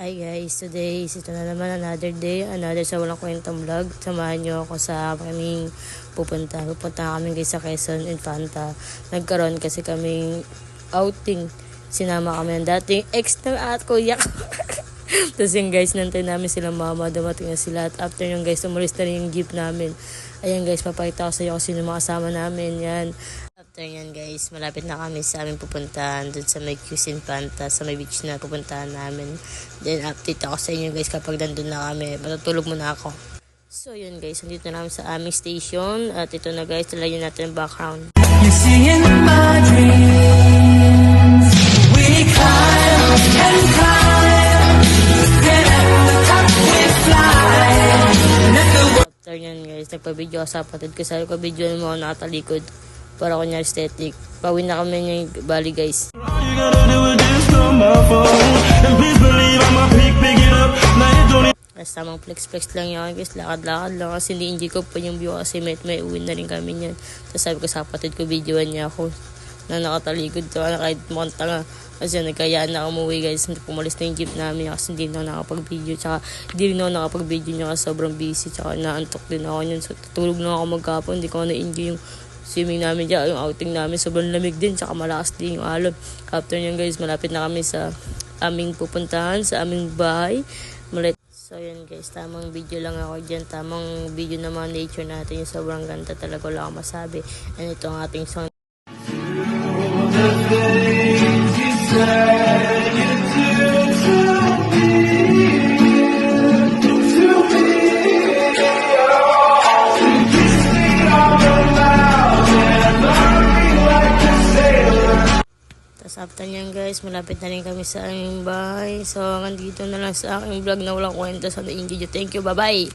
Hi guys, today is ito na naman another day, another sa walang kwentang vlog. Samahan nyo ako sa kaming pupunta. Pupunta kami guys sa Quezon Infanta. Nagkaroon kasi kaming outing. Sinama kami ng dating ex ng at kuya ko. Tapos yung guys, nantay namin sila mama, dumating na sila. At after yung guys, umalis na rin yung jeep namin. Ayan guys, papakita ko sa iyo kung sino mga kasama namin. Yan. After yan guys, malapit na kami sa aming pupuntahan dun sa may Quezon Infanta, sa may beach na pupuntahan namin. Then update ako sa inyo guys kapag nandun na kami. Matutulog muna ako. So yun guys, nandito na kami sa aming station. At ito na guys, talayin natin ang background. You see in my dreams, we climb and climb, then at the top we fly. After yan guys, nagpa-video ako sa kapatid ko. Sabi ko, video mo ako nakatalikod para kunya aesthetic. Pawin na kami niya yung bali guys. All you gotta do is just call my phone, and please believe I'ma pick it up. Now you don't need. Tapos tamang flex lang yan guys, lakad-lakad lang kasi hindi ko pa yung view kasi may uwi na rin kami niyan. Tapos sabi ko sa kapatid ko, videoan niya ako na nakatalikod to, na kahit mukhang tanga. Kasi nagkayaan na umuwi guys, pumalis na yung jeep namin kasi hindi na ako nakapag-video. Tsaka hindi rin ako nakapag-video niya kasi sobrang busy. Tsaka naantok din ako yun. So tutulog lang ako magkapon, hindi ko na-enjoy yung swimming namin dyan, yung outing namin. Sobrang lamig din, tsaka malakas din yung alon. After nyan guys, malapit na kami sa aming pupuntahan, sa aming bahay. So yun guys, tamang video lang ako dyan. Tamang video na mga nature natin. Yung sobrang ganda talaga, wala akong masabi. And ito ang ating song. Tapos after nyan guys, malapit na rin kami sa aming bahay. So hanggang dito na lang sa aking vlog na walang kwenta. Sana enjoy nyo. Thank you, bye bye!